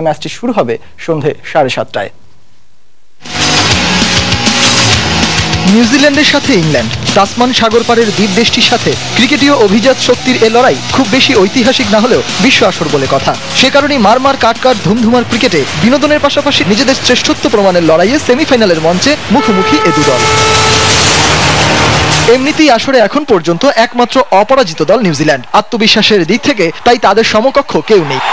ম্যাচটি শুরু হবে সন্ধে 7:30টায়। নিউজিল্যান্ডের সাথে ইংল্যান্ড, তাসমান সাগর পারের দ্বীপ দেশটির সাথে ক্রিকেটীয় অভিজাত শক্তির এ লড়াই খুব বেশি ঐতিহাসিক না হলেও বিশ্ব আসর বলে কথা। সে কারণেই মারমার কাটকাট ধুমধুমার ক্রিকেটে বিনোদনের পাশাপাশি নিজেদের শ্রেষ্ঠত্ব প্রমাণের লড়াইয়ে সেমিফাইনালের মঞ্চে মুখোমুখি এ দুদল। এমনিতেই আসরে এখন পর্যন্ত একমাত্র অপরাজিত দল নিউজিল্যান্ড। আত্মবিশ্বাসের দিক থেকে তাই তাদের সমকক্ষ কেউ নেই।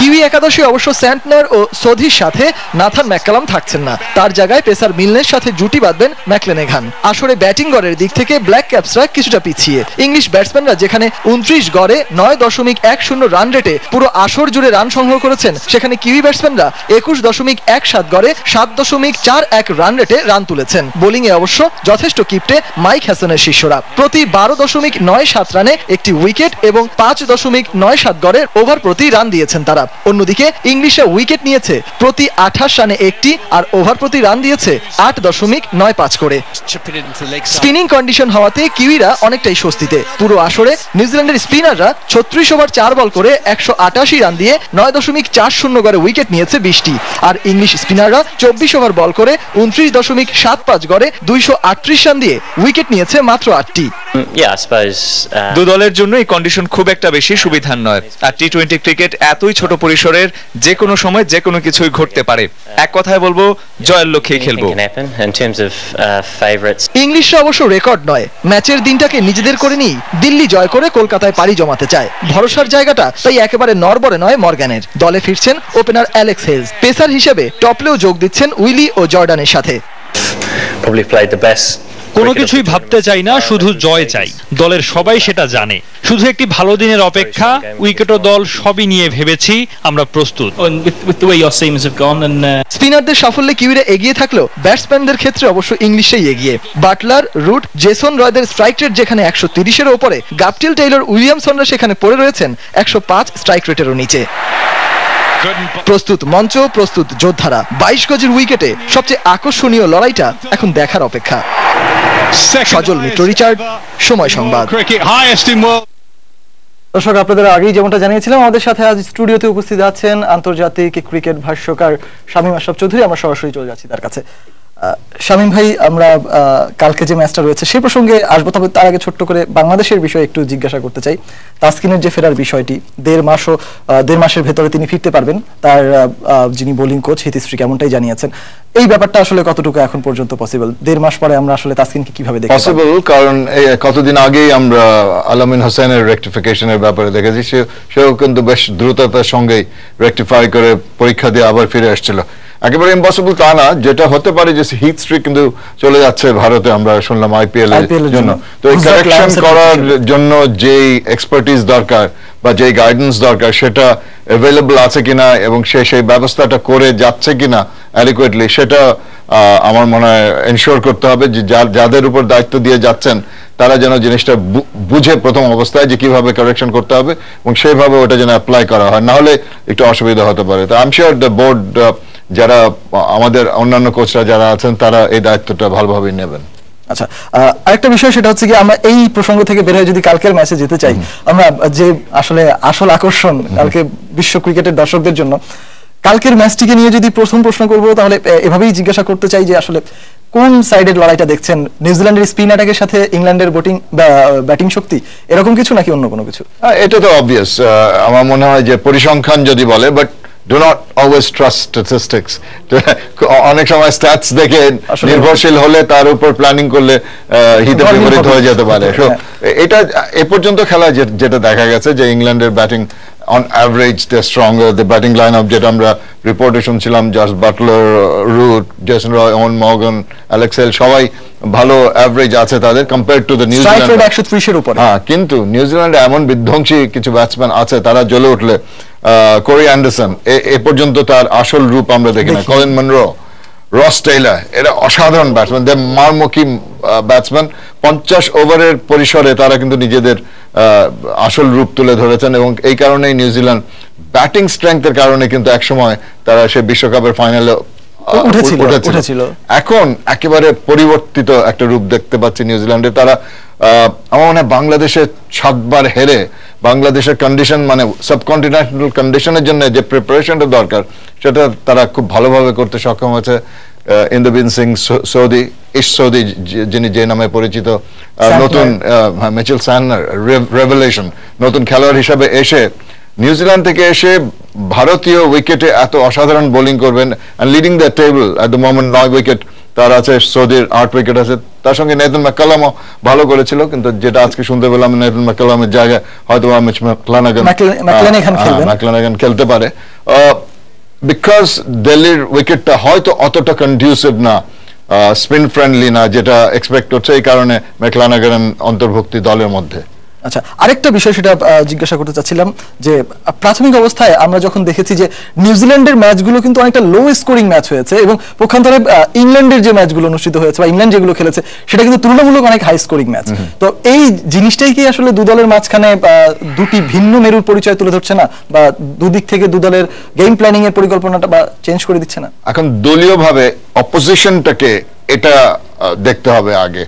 কিউই একাদশে অবশ্য স্যান্টনার ও সোধির সাথে নাথান ম্যাককালাম থাকছেন না, তার জায়গায় পেসার মিলনের সাথে জুটি বাঁধবেন ম্যাকলেনেঘান। আসরে ব্যাটিং গড়ের দিক থেকে ব্ল্যাক ক্যাপসরা কিছুটা পিছিয়ে। ইংলিশ ব্যাটসম্যানরা যেখানে 29 গড়ে 9.10 রান রেটে পুরো আসর জুড়ে রান সংগ্রহ করেছেন, সেখানে কিউই ব্যাটসম্যানরা 21.17 গড়ে 7.41 রান রেটে রান তুলেছেন। বোলিংয়ে অবশ্য যথেষ্ট কিপ্টে মাইক হ্যাসনের শিষ্যরা। প্রতি 12.97 রানে একটি উইকেট এবং 5.97 গড়ের ওভার প্রতি রান দিয়েছেন তারা। অন্যদিকে ইংলিশে উইকেট নিয়েছে প্রতি 28 রানে একটি, আর ওভার প্রতি রান দিয়েছে 8.95 করে। স্পিনিং কন্ডিশন হওয়াতে কিউইরা অনেকটাই স্বস্তিতে। পুরো আসরে নিউজিল্যান্ডের স্পিনাররা 36 ওভার 4 বল করে 188 রান দিয়ে 9.40 গড়ে উইকেট নিয়েছে 20টি, আর ইংলিশ স্পিনাররা 24 ওভার বল করে 29.75 গড়ে 238 রান দিয়ে উইকেট নিয়েছে মাত্র 8টি। দু দলের জন্য এই কন্ডিশন খুব একটা বেশি সুবিধার নয়, আর টি-20 ক্রিকেট এতই ছোট পরিসরের, যে কোনো সময় যে কোনো কিছুই ঘটতে পারে। এক কথায় বলবো, জয়ের লক্ষ্যেই খেলবো। ইংলিশরা অবশ্য রেকর্ড নয়, ম্যাচের দিনটাকে নিজেদের করে নিয়ে দিল্লি জয় করে কলকাতায় পাড়ি জমাতে চায়। ভরসার জায়গাটা তাই একেবারে নড়বড়ে নয় মর্গ্যানের। দলে ফিরছেন ওপেনার অ্যালেক্স হেলস, পেসার হিসেবে টপলেও যোগ দিচ্ছেন উইলি ও জর্ডানের সাথে। কোনো কিছুই ভাবতে চাই না, শুধু জয় চাই। দলের সবাই সেটা জানে, শুধু একটি ভালো দিনের অপেক্ষা। উইকেট ও দল সবই নিয়ে ভেবেছি আমরা প্রস্তুত। স্পিনারদের সাফল্যে কিউইরা এগিয়ে থাকলেও ব্যাটসম্যানদের ক্ষেত্রে অবশ্য ইংলিশেই এগিয়ে। বাটলার, রুট, জেসন রয়দের স্ট্রাইক রেট যেখানে 130-এর ওপরে, গাপটিল, টেইলর, উইলিয়ামসনরা সেখানে পড়ে রয়েছেন 105 স্ট্রাইক রেটেরও নিচে। প্রস্তুত মঞ্চ, প্রস্তুত যোদ্ধারা। 22 গজের উইকেটে সবচেয়ে আকর্ষণীয় লড়াইটা এখন দেখার অপেক্ষা। সজল মিত্র, রিচার্ড, সময় সংবাদ। দর্শক, আপনাদের আগেই যেমনটা জানিয়েছিলাম, আমাদের সাথে আজ স্টুডিওতে উপস্থিত আছেন আন্তর্জাতিক ক্রিকেট ভাষ্যকার শামীম আশরাফ চৌধুরী। আমরা সরাসরি চলে যাচ্ছি তার কাছে। শামীম ভাই, আমরা কালকে যে ম্যাচটা রয়েছে সেই প্রসঙ্গে আসবো, তবে তার আগে ছোট্ট করে বাংলাদেশের বিষয়ে একটু জিজ্ঞাসা করতে চাই। তাসকিনের যে ফেরার বিষয়টি, 1.5 মাসের ভেতরে তিনি ফিরতে পারবেন, তার যিনি বোলিং কোচ হিতিশ্রী কেমনটাই জানিয়েছেন। এই ব্যাপারটা আসলে কতটুকু এখন পর্যন্ত পসিবল? 1.5 মাস পরে আমরা আসলে তাসকিনকে কিভাবে দেখব? পসিবল, কারণ কতদিন আগেই আমরা আলামিন হোসেনের রেকটিফিকেশনের ব্যাপারে দেখেছি। সেও কিন্তু বেশ দ্রুততার সঙ্গে রেকটিফাই করে পরীক্ষা দিয়ে আবার ফিরে আসছিল। একেবারে ইম্পসিবল তা না, যেটা হতে পারে যে হিট স্ট্রিক কিন্তু চলে যাচ্ছে ভারতে, আমরা শুনলাম IPL এর জন্য। তো এই কারেকশন করার জন্য যেই এক্সপার্টিস দরকার বা যেই গাইডেন্স দরকার, সেটা অ্যাভেলেবল আছে কিনা এবং সেই ব্যবস্থাটা করে যাচ্ছে কিনা অ্যাডিকুয়েটলি, সেটা আমার মনে হয় এনশিওর করতে হবে যে যাদের উপর দায়িত্ব দিয়ে যাচ্ছেন তারা যেন জিনিসটা বুঝে প্রথম অবস্থায় যে কিভাবে কারেকশন করতে হবে এবং সেইভাবে ওটা যেন অ্যাপ্লাই করা হয়, না হলে একটু অসুবিধা হতে পারে। তো I am sure the board, যারা আমাদের অন্যান্য কোচরা যারা আছেন, তারা এই দায়িত্বটা ভালোভাবে নেবেন। আচ্ছা, আরেকটা বিষয় সেটা হচ্ছে কি, আমরা এই প্রসঙ্গ থেকে বের হয়ে যদি কালকের ম্যাচে যেতে চাই, আমরা যে আসলে আসল আকর্ষণ কালকে বিশ্ব ক্রিকেটের দর্শকদের জন্য, কালকের ম্যাচটিকে নিয়ে যদি প্রথম প্রশ্ন করব, তাহলে এভাবেই জিজ্ঞাসা করতে চাই যে আসলে কোন সাইডের লড়াইটা দেখছেন? নিউজিল্যান্ডের স্পিন অ্যাটাকের সাথে ইংল্যান্ডের ব্যাটিং শক্তি, এরকম কিছু নাকি অন্য কোনো কিছু? এটা তো অবভিয়াস। আমার মনে হয় যে পরিসংখ্যান যদি বলে, but do not always trust statistics. অনেক সময় স্ট্যাটস দেখে নির্ভরশীল হলে তার উপর প্ল্যানিং করলে হিতে বিপরীত হয়ে যেতে পারে। এটা এ পর্যন্ত খেলা যেটা দেখা গেছে যে ইংল্যান্ডের batting on average they stronger. The batting line up যেটা আমরা রিপোর্টে শুনছিলাম, Jos Buttler, Root, Jason Roy, Eoin Morgan, Alex Hale, সবাই ভালো অ্যাভারেজ আছে তাদের কম্পেয়ার টু দ্য নিউজিল্যান্ড 130-এর উপরে। হ্যাঁ, কিন্তু নিউজিল্যান্ডে এমন বিধ্বংসী কিছু ব্যাটসম্যান আছে, তারা জ্বলে উঠলে কোরি অ্যান্ডারসন এ পর্যন্ত তার আসল রূপ আমরা দেখি না। কলিন মনরো, রস টেইলর, এরা অসাধারণ ব্যাটসম্যান, দে মারমুখী ব্যাটসম্যান। 50 ওভারের পরিসরে তারা কিন্তু নিজেদের আসল রূপ তুলে ধরেছেন এবং এই কারণেই নিউজিল্যান্ড ব্যাটিং স্ট্রেংথের কারণে কিন্তু একসময় তারা সে বিশ্বকাপের ফাইনালে উঠেছিল। এখন একেবারে পরিবর্তিত একটা রূপ দেখতে পাচ্ছি নিউজিল্যান্ডে। তারা আমার মনে হয় বাংলাদেশে 7 বার হেরে বাংলাদেশের কন্ডিশন মানে সাবকন্টিনেন্টাল কন্ডিশনের জন্য যে প্রিপারেশনটা দরকার সেটা তারা খুব ভালোভাবে করতে সক্ষম হয়েছে। ইন্দ্রবিন সিং সৌদি, ইশ সৌদি যিনি যে নামে পরিচিত, নতুন মিচেল স্যান্টনার রেভেলেশন, নতুন খেলোয়াড় হিসাবে এসে নিউজিল্যান্ড থেকে এসে ভারতীয় উইকেটে এত অসাধারণ বোলিং করবেন, and leading the table at the moment 9 wicket তার আছে, সৌদির 8 উইকেট আছে, তার সঙ্গে নেথন ম্যাককালামও ভালো করেছিল, কিন্তু যেটা আজকে শুনতে পেলাম নেথন ম্যাককালামের জায়গায় হয়তো মিচ ম্যাকক্লানাগান খেলতে পারে, বিকজ দিল্লির উইকেটটা হয়তো অতটা কন্ডিউসিভ না, স্পিন ফ্রেন্ডলি না যেটা এক্সপেক্ট করছে, এই কারণে ম্যাকক্লানাগান অন্তর্ভুক্তি দলের মধ্যে। আচ্ছা, আরেকটা বিষয় সেটা জিজ্ঞাসা করতে চাচ্ছিলাম যে প্রাথমিক অবস্থায় আমরা যখন দেখেছি যে নিউজিল্যান্ডের ম্যাচগুলো কিন্তু অনেকটা লো স্কোরিং ম্যাচ হয়েছে এবং পক্ষান্তরে ইংল্যান্ডের যে ম্যাচগুলো অনুষ্ঠিত হয়েছে বা ইংল্যান্ড যেগুলো খেলেছে সেটা কিন্তু তুলনামূলক অনেক হাই স্কোরিং ম্যাচ। তো এই জিনিসটাই কি আসলে দু দলের মাঝখানে দুটি ভিন্ন মেরুর পরিচয় তুলে ধরছে না, বা দুদিক থেকে দু দলের গেম প্ল্যানিং এর পরিকল্পনাটা বা চেঞ্জ করে দিচ্ছে না? এখন দলীয়ভাবে অপোজিশনটাকে এটা দেখতে হবে আগে।